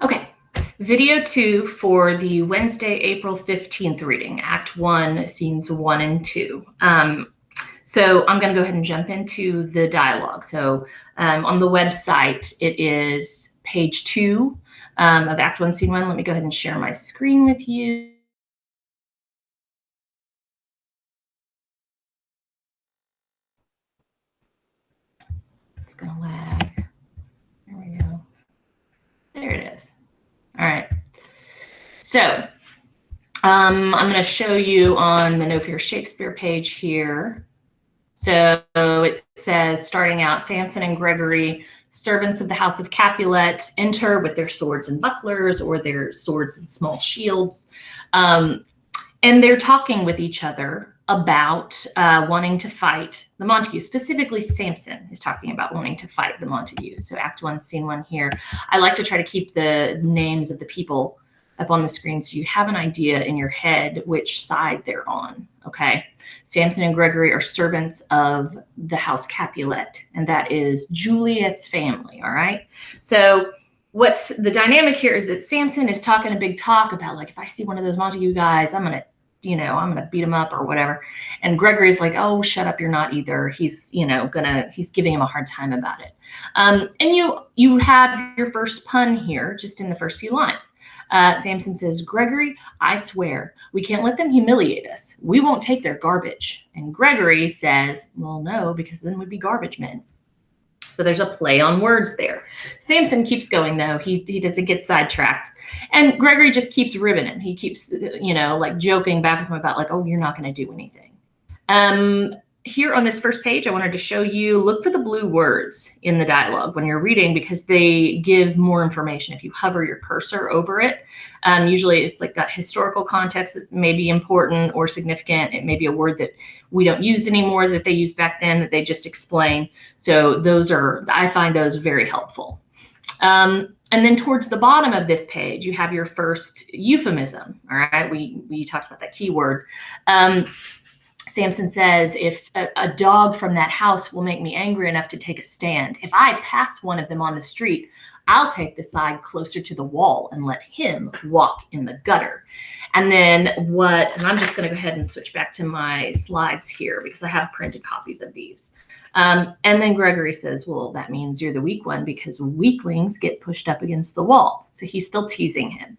Okay, video 2 for the Wednesday, April 15th reading, Act 1, Scenes 1 and 2. So I'm going to go ahead and jump into the dialogue. So on the website, it is page 2 of Act 1, Scene 1. Let me go ahead and share my screen with you. It's going to lag. There we go. There it is. All right. So I'm going to show you on the No Fear Shakespeare page here. So it says, starting out, Samson and Gregory, servants of the house of Capulet, enter with their swords and bucklers or their swords and small shields. And they're talking with each other about wanting to fight the Montagues. Specifically, Samson is talking about wanting to fight the Montagues. So Act 1, Scene 1 here. I like to try to keep the names of the people up on the screen so you have an idea in your head which side they're on, okay? Samson and Gregory are servants of the house Capulet, and that is Juliet's family, all right? So what's the dynamic here is that Samson is talking a big talk about, like, if I see one of those Montague guys, I'm gonna beat him up or whatever. And Gregory's like, oh, shut up, you're not either. He's, he's giving him a hard time about it. And you have your first pun here, just in the first few lines. Samson says, Gregory, I swear, we can't let them humiliate us. We won't take their garbage. And Gregory says, well, no, because then we'd be garbage men. So there's a play on words there. Samson keeps going, though. He doesn't get sidetracked. And Gregory just keeps ribbing him. He keeps, like joking back with him about, like, oh, you're not going to do anything. Here on this first page, I wanted to show you, look for the blue words in the dialogue when you're reading, because they give more information. If you hover your cursor over it, usually it's like got historical context that may be important or significant. It may be a word that we don't use anymore that they used back then that they just explain. So I find those very helpful. And then towards the bottom of this page, you have your first euphemism. All right, we talked about that keyword. Samson says, if a dog from that house will make me angry enough to take a stand, if I pass one of them on the street, I'll take the side closer to the wall and let him walk in the gutter. And then and I'm just going to go ahead and switch back to my slides here because I have printed copies of these. And then Gregory says, well, that means you're the weak one because weaklings get pushed up against the wall. So he's still teasing him.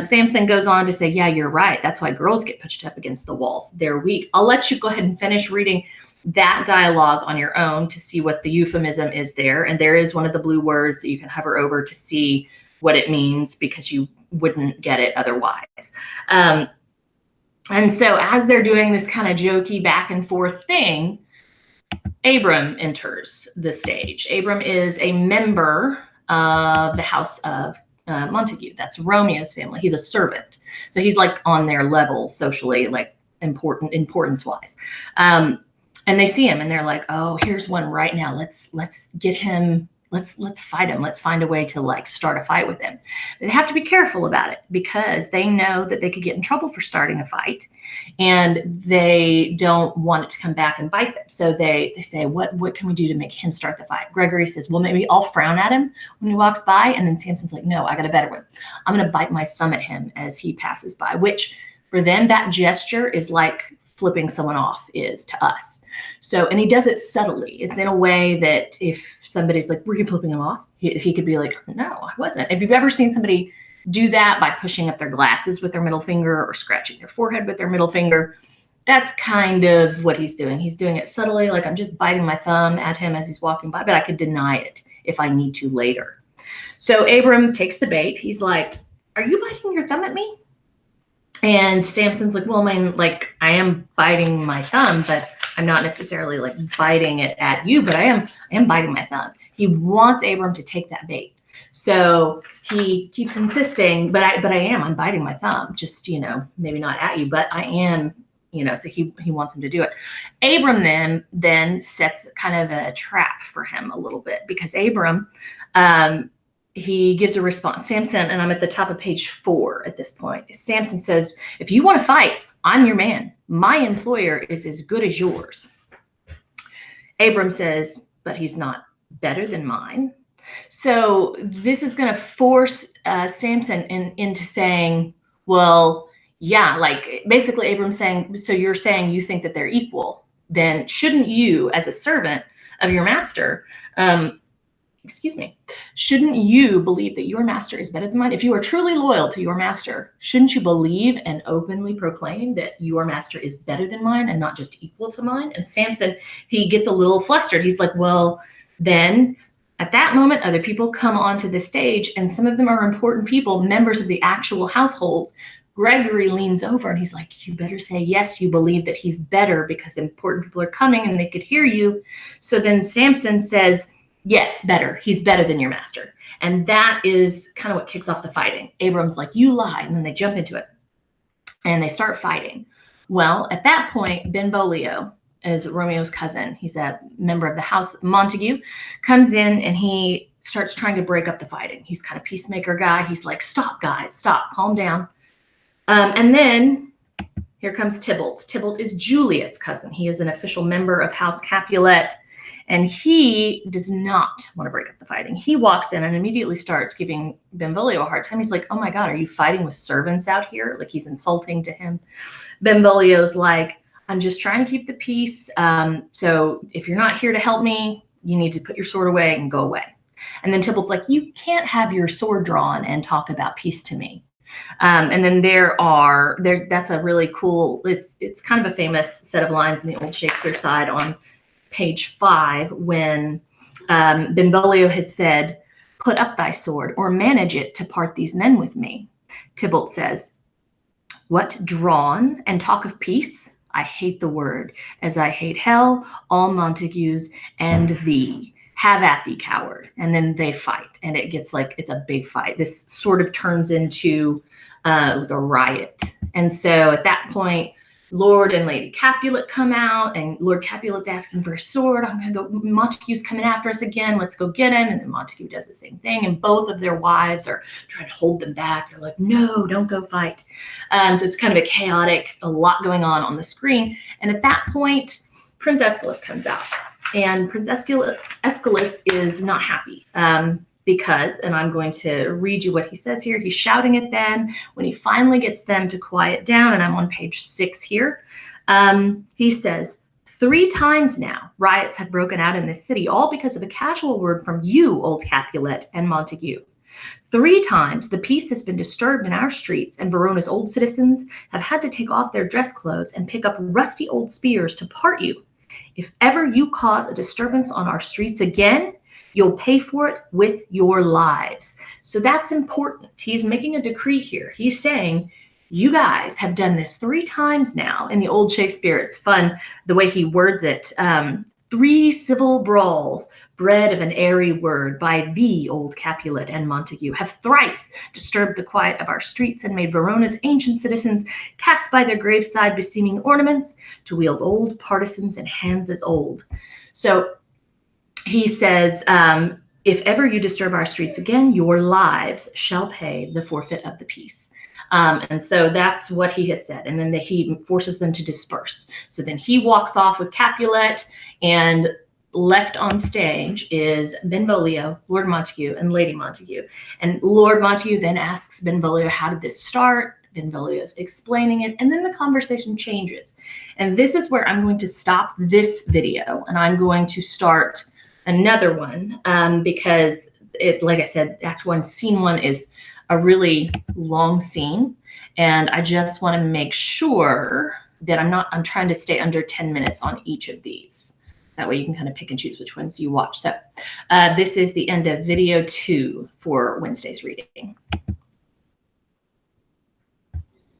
Samson goes on to say, yeah, you're right. That's why girls get pushed up against the walls. They're weak. I'll let you go ahead and finish reading that dialogue on your own to see what the euphemism is there. And there is one of the blue words that you can hover over to see what it means because you wouldn't get it otherwise. And so as they're doing this kind of jokey back and forth thing, Abram enters the stage. Abram is a member of the house of Montague. That's Romeo's family. He's a servant. So he's like on their level socially, like importance-wise. And they see him and they're like, oh, here's one right now. Let's get him. Let's fight him. Let's find a way to like start a fight with him. They have to be careful about it because they know that they could get in trouble for starting a fight and they don't want it to come back and bite them. So they say, what can we do to make him start the fight? Gregory says, well, maybe I'll frown at him when he walks by. And then Samson's like, no, I got a better one. I'm going to bite my thumb at him as he passes by, which for them, that gesture is like flipping someone off is to us. So, and he does it subtly. It's in a way that if somebody's like, were you flipping him off? He could be like, no, I wasn't. If you've ever seen somebody do that by pushing up their glasses with their middle finger or scratching their forehead with their middle finger, that's kind of what he's doing. He's doing it subtly, like I'm just biting my thumb at him as he's walking by, but I could deny it if I need to later. So Abram takes the bait. He's like, are you biting your thumb at me? And Samson's like, well, I mean, like, I am biting my thumb, but I'm not necessarily like biting it at you, but I am biting my thumb. He wants Abram to take that bait. So he keeps insisting, I'm biting my thumb, just, maybe not at you, but I am, so he wants him to do it. Abram then sets kind of a trap for him a little bit because Abram, he gives a response. Samson, and I'm at the top of page 4 at this point. Samson says, if you want to fight, I'm your man. My employer is as good as yours. Abram says, but he's not better than mine. So this is going to force Samson into saying, well, yeah, like basically Abram's saying, so you're saying you think that they're equal. Then shouldn't you, as a servant of your master, excuse me, shouldn't you believe that your master is better than mine? If you are truly loyal to your master, shouldn't you believe and openly proclaim that your master is better than mine and not just equal to mine? And Samson, he gets a little flustered. He's like, well, then at that moment, other people come onto the stage, and some of them are important people, members of the actual households. Gregory leans over and he's like, you better say yes, you believe that he's better, because important people are coming and they could hear you. So then Samson says, yes, better. He's better than your master. And that is kind of what kicks off the fighting. Abram's like, you lie. And then they jump into it and they start fighting. Well, at that point, Benvolio is Romeo's cousin. He's a member of the house. Montague comes in and he starts trying to break up the fighting. He's kind of peacemaker guy. He's like, stop, guys, stop, calm down. And then here comes Tybalt. Tybalt is Juliet's cousin. He is an official member of House Capulet. And he does not want to break up the fighting. He walks in and immediately starts giving Benvolio a hard time. He's like, oh my God, are you fighting with servants out here? Like, he's insulting to him. Benvolio's like, I'm just trying to keep the peace. So if you're not here to help me, you need to put your sword away and go away. And then Tybalt's like, you can't have your sword drawn and talk about peace to me. And then that's a really cool, it's kind of a famous set of lines in the old Shakespeare side on page 5, when Benvolio had said, put up thy sword or manage it to part these men with me. Tybalt says, what, drawn and talk of peace? I hate the word, as I hate hell, all Montagues, and thee. Have at thee, coward. And then they fight, and it gets like, it's a big fight. This sort of turns into like a riot. And so at that point, Lord and Lady Capulet come out, and Lord Capulet's asking for a sword. I'm going to go, Montague's coming after us again. Let's go get him. And then Montague does the same thing. And both of their wives are trying to hold them back. They're like, no, don't go fight. So it's kind of a chaotic, a lot going on the screen. And at that point, Prince Aeschylus comes out. And Prince Aeschylus is not happy. Because, and I'm going to read you what he says here. He's shouting at them. When he finally gets them to quiet down, and I'm on page 6 here, he says, 3 times now riots have broken out in this city, all because of a casual word from you, old Capulet and Montague. 3 times the peace has been disturbed in our streets, and Verona's old citizens have had to take off their dress clothes and pick up rusty old spears to part you. If ever you cause a disturbance on our streets again, you'll pay for it with your lives. So that's important. He's making a decree here. He's saying, you guys have done this 3 times now. In the old Shakespeare, it's fun the way he words it. 3 civil brawls, bred of an airy word, by thee, old Capulet and Montague, have thrice disturbed the quiet of our streets, and made Verona's ancient citizens cast by their graveside beseeming ornaments, to wield old partisans and hands as old. So he says, if ever you disturb our streets again, your lives shall pay the forfeit of the peace. And so that's what he has said. And then he forces them to disperse. So then he walks off with Capulet, and left on stage is Benvolio, Lord Montague, and Lady Montague. And Lord Montague then asks Benvolio, how did this start? Benvolio's explaining it, and then the conversation changes. And this is where I'm going to stop this video, and I'm going to start another one, because it, like I said, Act 1, Scene 1 is a really long scene, and I just want to make sure that I'm trying to stay under 10 minutes on each of these. That way you can kind of pick and choose which ones you watch. So this is the end of video 2 for Wednesday's reading.